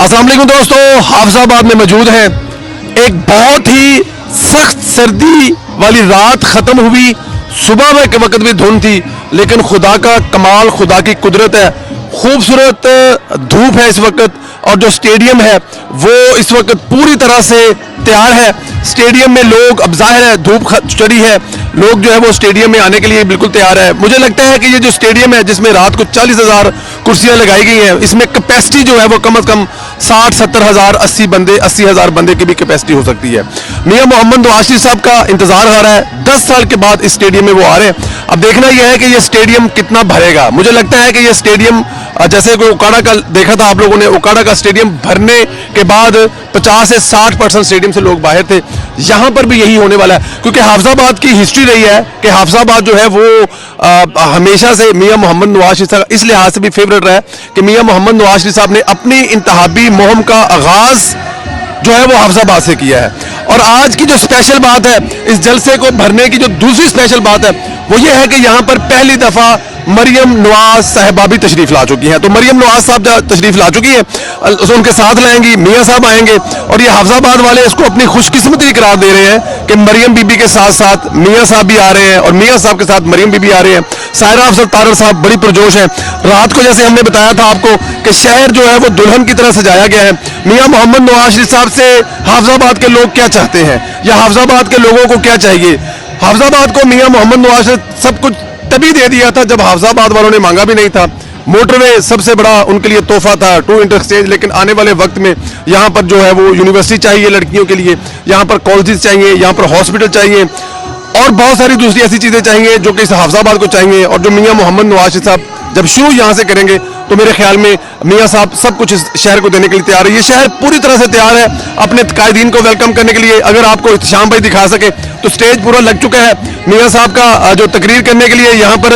अस्सलाम वालेकुम दोस्तों, हाफिजाबाद में मौजूद हैं। एक बहुत ही सख्त सर्दी वाली रात खत्म हुई। सुबह में के वक्त भी धुंध थी, लेकिन खुदा का कमाल, खुदा की कुदरत है। खूबसूरत धूप है इस वक्त, और जो स्टेडियम है वो इस वक्त पूरी तरह से तैयार है। स्टेडियम में लोग, अब जाहिर है धूप चढ़ी है, लोग जो है वो स्टेडियम में आने के लिए बिल्कुल तैयार है। मुझे लगता है कि ये जो स्टेडियम है जिसमें रात को 40,000 कुर्सियां लगाई गई हैं, इसमें कैपेसिटी जो है वो कम से कम 60-70 हज़ार 80 हज़ार बंदे की भी कैपेसिटी हो सकती है। मियां मोहम्मद नवाज साहब का इंतजार आ रहा है। 10 साल के बाद इस स्टेडियम में वो आ रहे हैं। अब देखना यह है कि ये स्टेडियम कितना भरेगा। मुझे लगता है कि ये स्टेडियम, जैसे कोई उकाड़ा का देखा था आप लोगों ने, उकाड़ा का स्टेडियम भरने के बाद 50 से 60% स्टेडियम से लोग बाहर थे। यहाँ पर भी यही होने वाला है, क्योंकि हाफिजाबाद की हिस्ट्री रही है कि हाफिजाबाद जो है वो हमेशा से मियां मोहम्मद नवाज साहब इस लिहाज से भी फेवरेट रहा है कि मियां मोहम्मद नवाज साहब ने अपनी इंतहाबी मुहिम का आगाज जो है वो हाफिजाबाद से किया है। और आज की जो स्पेशल बात है, इस जलसे को भरने की जो दूसरी स्पेशल बात है वो ये है कि यहाँ पर पहली दफा मरियम नवाज साहिबा भी तशरीफ ला चुकी हैं। तो मरियम नवाज साहब तशरीफ ला चुकी है, उनके साथ लाएंगी, मियां साहब आएंगे, और ये हाफिजाबाद वाले इसको अपनी खुशकिस्मती करार दे रहे हैं कि मरियम बीबी के साथ साथ मियां साहब भी आ रहे हैं, और मियां साहब के साथ मरियम बीबी आ रहे हैं। सायरा अफजल तारड़ साहब बड़ी पुरजोश है। रात को जैसे हमने बताया था आपको कि शहर जो है वो दुल्हन की तरह सजाया गया है। मियां मोहम्मद नवाज साहब से हाफिजाबाद के लोग क्या चाहते हैं, या हाफिजाबाद के लोगों को क्या चाहिए। हाफिजाबाद को मियां मोहम्मद नवाज ने सब कुछ तभी दे दिया था जब हाफिजाबाद वालों ने मांगा भी नहीं था। मोटरवे सबसे बड़ा उनके लिए तोहफा था, 2 इंटरस्टेज। लेकिन आने वाले वक्त में यहाँ पर जो है वो यूनिवर्सिटी चाहिए लड़कियों के लिए, यहाँ पर कॉलेजेस चाहिए, यहाँ पर हॉस्पिटल चाहिए, और बहुत सारी दूसरी ऐसी चीज़ें चाहिए जो कि इस हाफिजाबाद को चाहिए। और जो मियां मोहम्मद नवाज साहब जब शुरू यहाँ से करेंगे तो मेरे ख्याल में मियां साहब सब कुछ इस शहर को देने के लिए तैयार है। ये शहर पूरी तरह से तैयार है अपने कायदीन को वेलकम करने के लिए। अगर आपको इख्तिशाम भाई दिखा सके तो स्टेज पूरा लग चुका है। मियां साहब का जो तकरीर करने के लिए यहाँ पर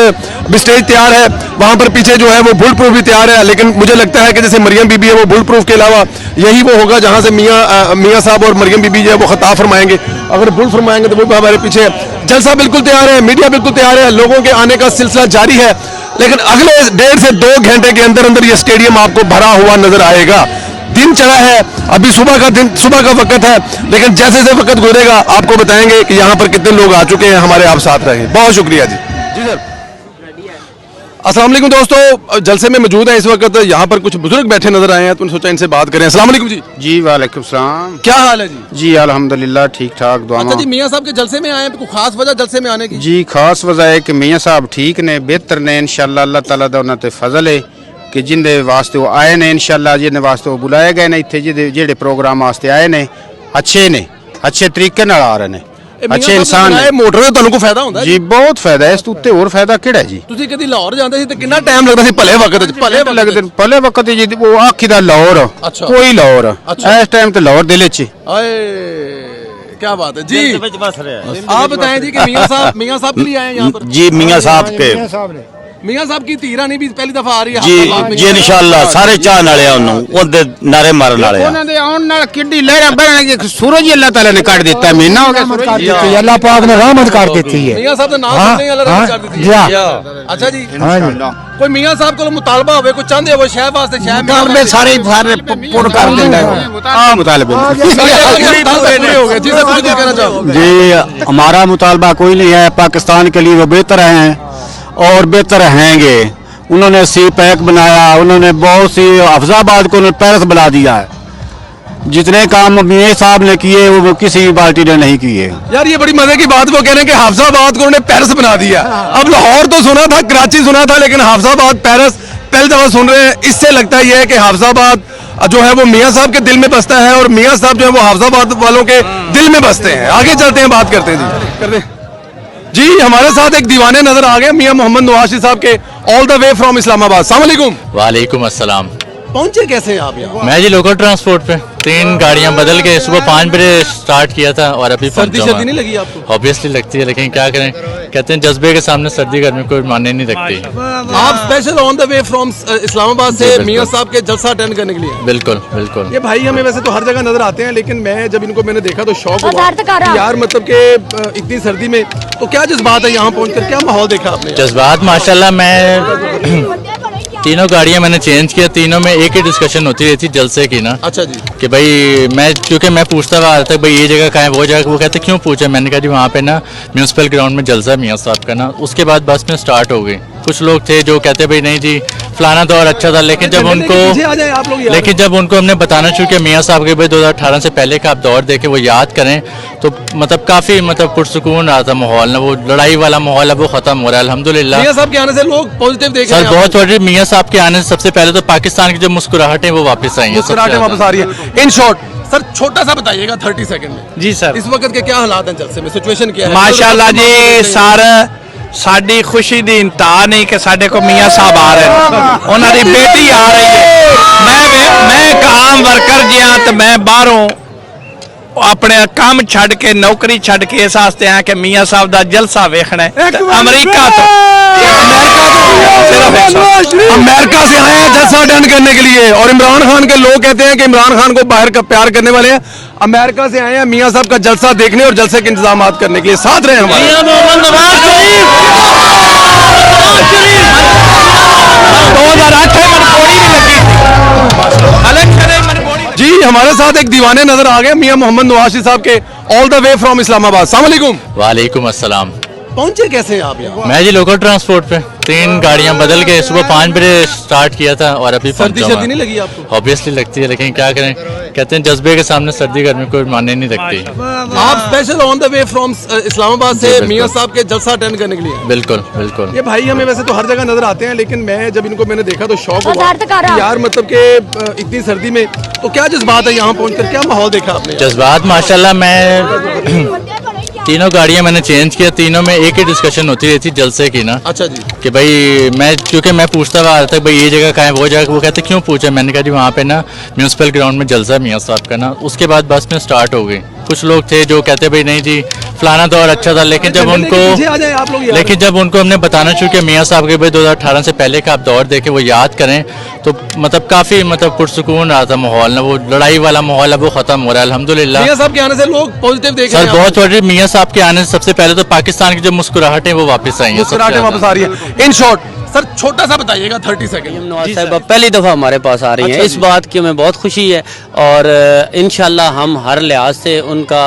भी स्टेज तैयार है, वहाँ पर पीछे जो है वो बुलेट प्रूफ भी तैयार है। लेकिन मुझे लगता है कि जैसे मरियम बीबी है वो बुलेट प्रूफ के अलावा यही वो होगा जहाँ से मियां साहब और मरियम बीबी जो है वो खिताब फरमाएंगे। अगर बुलेट फरमाएंगे तो वो हमारे पीछे जलसा बिल्कुल तैयार है, मीडिया बिल्कुल तैयार है, लोगों के आने का सिलसिला जारी है। लेकिन अगले 1.5 से 2 घंटे के अंदर अंदर ये स्टेडियम आपको भरा हुआ नजर आएगा। दिन चढ़ा है, अभी सुबह का वक्त है, लेकिन जैसे जैसे वक्त गुजरेगा आपको बताएंगे कि यहाँ पर कितने लोग आ चुके हैं। हमारे आप साथ रहे, बहुत शुक्रिया जी। जी सर, अस्सलाम वालेकुम दोस्तों, जलसे में मौजूद है इस वक्त। यहाँ पर कुछ बुजुर्ग बैठे नजर आए हैं तो सोचा इनसे बात करें। अस्सलाम वालेकुम जी। जी वालेकुम सलाम। क्या हाल है जी? जी अल्हम्दुलिल्लाह ठीक ठाक दुआ। अच्छा जी, मियां साहब के जलसे में आए हैं, कोई खास वजह जलसे में आने की? जी खास वजह है कि मियां साहब ठीक ने, बेहतर ने, इंशाअल्लाह अल्लाह ताला दा उन्हां ते फजल है कि जिंदे वास्ते वो आए ने, इंशाअल्लाह जिंदे वास्ते वो बुलाए गए ने इत्थे, जेडे प्रोग्राम वास्ते आए ने अच्छे तरीके नाल आ रहे ने, अच्छे इंसान है। मोटर ਦਾ ਤੁਹਾਨੂੰ ਕੋਈ ਫਾਇਦਾ ਹੁੰਦਾ जी बहुत फायदा है। इस उत्ते और फायदा केड़ा है जी? ਤੁਸੀਂ ਕਦੀ ਲਾਹੌਰ ਜਾਂਦੇ ਸੀ ਤੇ ਕਿੰਨਾ ਟਾਈਮ ਲੱਗਦਾ ਸੀ ਭਲੇ ਵਕਤ ਵਿੱਚ? भले वक्त जी वो आखी दा लाहौर कोई लाहौर इस टाइम ते लाहौर दिल च। आए क्या बात है जी। आप बताएं जी कि मियां साहब के लिए आए हैं यहाँ पर? जी मियां साहब के, मियां साहब की धी रानी भी पहली दफा आ रही है जी जी इंशाअल्लाह सारे चाहने वाले ਉਹਨੂੰ ਉਹਦੇ ਨਾਰੇ ਮਾਰਨ ਵਾਲੇ ਆ। ਉਹਨਾਂ ਦੇ ਆਉਣ ਨਾਲ ਕਿੱਡੀ ਲਹਿਰਾਂ ਬਹਿਣਗੇ। ਸੂਰਜ ਅੱਲਾਹ ਤਾਲਾ ਨੇ ਕੱਢ ਦਿੱਤਾ, ਮਹੀਨਾ ਹੋ ਗਿਆ। अल्लाह पाक ने रहमत कर देती है। मियां साहब ਦਾ ਨਾਮ ਸੁਣਨੇ ਵਾਲਾ ਰਹਿਮਤ ਕਰ ਦਿੱਤੀ ਹੈ। ਅੱਛਾ ਜੀ, ਕੋਈ ਮਿयां ਸਾਹਿਬ ਕੋਲ ਮੁਤਾਲਬਾ ਹੋਵੇ, ਕੋਈ ਚਾਹੁੰਦੇ ਹੋਵੇ ਸ਼ਹਿਰ ਵਾਸਤੇ, ਸ਼ਹਿਰ ਮੁਤਾਲਬੇ ਸਾਰੇ ਪੂर्ण ਕਰ ਦਿੰਦਾ ਹੈ। ਆ ਮੁਤਾਲਬੇ हो गए जी। कुछ कहना चाहो जी हमारा मुतालबा कोई नहीं है, पाकिस्तान के लिए वो बेहतर हैं और बेहतर रहेंगे। उन्होंने सी पैक बनाया, उन्होंने बहुत सी हाफिजाबाद को उन्होंने पेरिस बना दिया है। जितने काम मियां साहब ने किए वो किसी पार्टी ने नहीं किए। यार ये बड़ी मजे की बात वो कह रहे हैं कि हाफिजाबाद को उन्होंने पेरिस बना दिया। अब लाहौर तो सुना था, कराची सुना था, लेकिन हाफिजाबाद पेरिस पहली दफा सुन रहे हैं। इससे लगता है कि हाफिजाबाद जो है वो मियां साहब के दिल में बसता है, और मियां साहब जो है वो हाफिजाबाद वालों के दिल में बसते हैं। आगे चलते हैं, बात करते हैं जी। कर दे जी। हमारे साथ एक दीवाने नजर आ गए, मियां मोहम्मद नवाज साहब के, all the way from Islamabad. अस्सलाम वालेकुम। वालेकुम अस्सलाम। पहुंचे कैसे हैं आप यहाँ? मैं जी लोकल ट्रांसपोर्ट पे 3 गाड़ियाँ बदल के सुबह 5 बजे स्टार्ट किया था और अभी सर्दी नहीं लगी आपको? ऑब्वियसली लगती है, लेकिन क्या करें, कहते हैं जज्बे के सामने सर्दी गर्मी कोई मानने नहीं रखती। आप special on the way from Islamabad से मियां साहब के जलसा अटेंड करने के लिए? बिल्कुल बिल्कुल। ये भाई हमें वैसे तो हर जगह नजर आते हैं, लेकिन मैं जब इनको मैंने देखा तो शौक हुआ कि यार मतलब के इतनी सर्दी में तो क्या जज्बात है यहाँ पहुँचकर, क्या माहौल देखा आपने? जज्बात माशाल्लाह, मैं तीनों गाड़ियां मैंने चेंज किया, तीनों में एक ही डिस्कशन होती रहती जलसे की ना, अच्छा जी। कि भाई मैं क्योंकि मैं पूछता रहा तक भाई ये जगह कहाँ है वो जगह, वो कहते क्यों पूछा, मैंने कहा जी वहाँ पे ना म्यूनसिपल ग्राउंड में जलसा मियाँ साहब का ना। उसके बाद बस में स्टार्ट हो गई। कुछ लोग थे जो कहते भाई नहीं जी फलाना दौर अच्छा था, लेकिन जब उनको हमने बताना शुरू किया मियाँ साहब के भाई 2018 से पहले का आप दौर देखे वो याद करें, तो मतलब काफ़ी मतलब पुरसुकून रहा था माहौल ना, वो लड़ाई वाला माहौल है वो ख़त्म हो रहा है अल्हम्दुलिल्लाह। मियाँ साहब के आने से लोग पॉजिटिव देख रहे हैं सर बहुत बड़ी, मियाँ साहब के आने से सबसे पहले तो पाकिस्तान की जो मुस्कुराहटें वो वापस आई हैं, मुस्कुराहटें वापस आ रही है। इन शॉर्ट सर छोटा सा बताइएगा 30 सेकंड में जी सर, इस वक्त के क्या हालात हैं जलसे में, सिचुएशन क्या है? माशाल्लाह जी सर ਸਾਡੀ ਖੁਸ਼ੀ ਦੀ ਇੰਤਹਾ ਨਹੀਂ ਕਿ ਸਾਡੇ ਕੋ ਮੀਆਂ ਸਾਹਿਬ ਆ ਰਹੇ ਨੇ, ਉਹਨਾਂ ਦੀ ਬੇਟੀ ਆ ਰਹੀ ਹੈ। ਮੈਂ ਇੱਕ ਆਮ ਵਰਕਰ ਜਿਹਾ ਤੇ ਮੈਂ ਬਾਹਰੋਂ ਆਪਣੇ ਕੰਮ ਛੱਡ ਕੇ ਨੌਕਰੀ ਛੱਡ ਕੇ ਇਸ ਵਾਸਤੇ ਆਇਆ ਕਿ ਮੀਆਂ ਸਾਹਿਬ ਦਾ ਜਲਸਾ ਵੇਖਣਾ ਹੈ। ਅਮਰੀਕਾ ਤੋਂ अमेरिका से आए हैं जलसा अटेंड करने के लिए, और इमरान खान के लोग कहते हैं कि इमरान खान को बाहर का प्यार करने वाले हैं। अमेरिका से आए हैं मियाँ साहब का जलसा देखने और जलसे के इंतजाम करने के लिए। साथ रहे हमारे 2008 जी। हमारे साथ एक दीवाने नजर आ गए मियाँ मोहम्मद नवाज शरीफ साहब के, all the way from Islamabad. अस्सलाम वालेकुम। वालेकुम अस्सलाम। पहुंचे कैसे हैं आप यहाँ? मैं जी लोकल ट्रांसपोर्ट पे 3 गाड़ियां बदल के सुबह 5 बजे स्टार्ट किया था और अभी सर्दी सर्दी नहीं लगी आपको? ऑब्वियसली लगती है, लेकिन क्या करें, कहते हैं जज्बे के सामने सर्दी गर्मी कोई माने नहीं रखती। आप special on the way from Islamabad से मियाँ साहब के जलसा अटेंड करने के लिए? बिल्कुल बिल्कुल। ये भाई हमें वैसे तो हर जगह नजर आते हैं, लेकिन मैं जब इनको मैंने देखा तो शौक हुआ कि यार मतलब के इतनी सर्दी में तो क्या जज्बात है यहाँ पहुँचकर, क्या माहौल देखा आपने? जज्बात माशाल्लाह, मैं तीनों गाड़ियां मैंने चेंज किया, तीनों में एक ही डिस्कशन होती रहती जलसे की ना। अच्छा जी। कि भाई मैं क्योंकि मैं पूछता रहा तक भाई ये जगह कहाँ है वो जगह, वो कहते क्यों पूछा, मैंने कहा जी वहाँ पे ना म्यूनसिपल ग्राउंड में जलसा मियाँ साहब का ना। उसके बाद बस में स्टार्ट हो गई। कुछ लोग थे जो कहते भाई नहीं जी फलाना दौर अच्छा था, लेकिन जब उनको हमने बताना शुरू किया मियाँ साहब के भाई 2018 से पहले का आप दौर देखे वो याद करें, तो मतलब काफ़ी मतलब पुरसुकून रहा था माहौल ना, वो लड़ाई वाला माहौल है वो ख़त्म हो रहा है अल्हम्दुलिल्लाह। मियाँ साहब के आने से लोग पॉजिटिव देख रहे हैं सर बहुत बड़ी, मियाँ साहब के आने से सबसे पहले तो पाकिस्तान की जो मुस्कुराहटें वो वापस आई हैं, मुस्कुराहटें वापस आ रही है। इन शॉर्ट सर छोटा सा बताइएगा 30 सेकंड। नवाज साहब पहली दफ़ा हमारे पास आ रही हैं, इस बात की हमें बहुत खुशी है और इंशाल्लाह हम हर लिहाज से उनका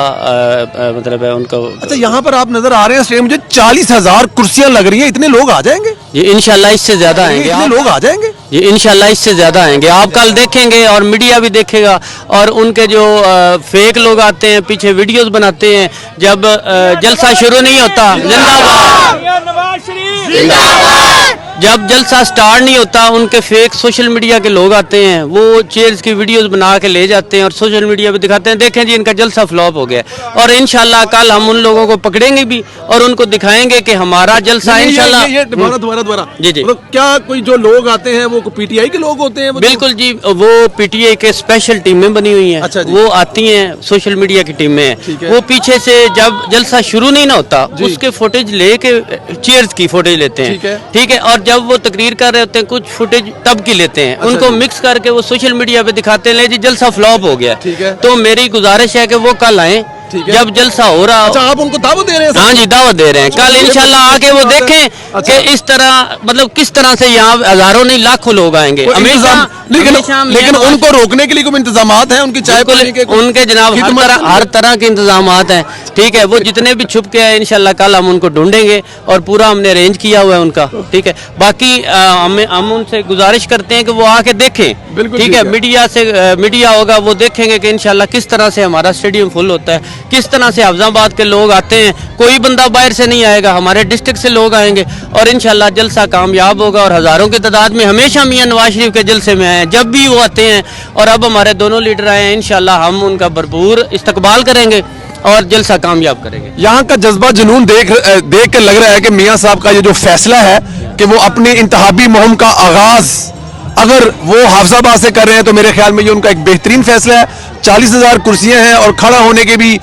मतलब है उनको। अच्छा यहाँ पर आप नजर आ रहे हैं स्टेडियम, मुझे 40,000 कुर्सियां लग रही हैं, इतने लोग आ जाएंगे? ये इंशाल्लाह इससे ज्यादा आएंगे, इतने लोग आ जाएंगे? ये इंशाल्लाह इससे ज्यादा आएंगे, आप कल देखेंगे और मीडिया भी देखेगा। और उनके जो फेक लोग आते हैं पीछे वीडियोस बनाते हैं, जब जलसा शुरू नहीं होता, जब जलसा स्टार्ट नहीं होता उनके फेक सोशल मीडिया के लोग आते हैं, वो चेयर्स की वीडियोस बना के ले जाते हैं और सोशल मीडिया पे दिखाते हैं देखें जी इनका जलसा फ्लॉप हो गया। और इंशाल्लाह कल हम उन लोगों को पकड़ेंगे भी और उनको दिखाएंगे कि हमारा जलसा इंशाल्लाह। दोबारा जी जी, मतलब क्या कोई जो लोग आते हैं वो पीटीआई के लोग होते हैं? बिल्कुल जी, वो पीटीआई के स्पेशल टीमें बनी हुई हैं। अच्छा जी। वो आती हैं, सोशल मीडिया की टीमें हैं, वो पीछे से जब जलसा शुरू नहीं ना होता उसके फुटेज लेके चेयर्स की फुटेज लेते हैं, ठीक है। और जब वो तकरीर कर रहे होते हैं कुछ फुटेज तब की लेते हैं, उनको मिक्स करके वो सोशल मीडिया पे दिखाते हैं ले जी जलसा फ्लॉप हो गया। तो मेरी गुजारिश है कि वो कल आए जब जलसा हो रहा। अच्छा आप उनको दावत दे रहे हैं? हाँ जी दावत दे रहे हैं, कल इंशाल्लाह आके वो देखें कि इस तरह मतलब किस तरह से यहाँ हजारों नहीं लाखों लोग आएंगे हमेशा। लेकिन उनको रोकने के लिए कोई इंतजाम है? उनकी चाय पानी के उनके जनाब हर तरह के इंतजाम हैं, ठीक है। वो जितने भी छुप के हैं इंशाल्लाह कल हम उनको ढूंढेंगे और पूरा हमने अरेंज किया हुआ है उनका, ठीक है। बाकी हम उनसे गुजारिश करते हैं कि वो आके देखें, ठीक है। मीडिया होगा वो देखेंगे कि इंशाल्लाह किस तरह से हमारा स्टेडियम फुल होता है, किस तरह से हफ्जाबाद के लोग आते हैं। कोई बंदा बाहर से नहीं आएगा, हमारे डिस्ट्रिक्ट से लोग आएंगे और इंशाल्लाह जलसा कामयाब होगा। और हजारों की तादाद में हमेशा मियां नवाज शरीफ के जलसे में आए हैं, जब भी वो आते हैं। और अब हमारे दोनों लीडर आए हैं, इंशाल्लाह हम उनका भरपूर इस्तकबाल करेंगे और जलसा कामयाब करेंगे। यहाँ का जज्बा जुनून देख कर लग रहा है कि मियाँ साहब का ये जो फैसला है कि वो अपनी इंतहाबी मुहिम का आगाज अगर वो हाफिजाबाद से कर रहे हैं तो मेरे ख्याल में ये उनका एक बेहतरीन फैसला है। 40,000 कुर्सियां हैं और खड़ा होने के भी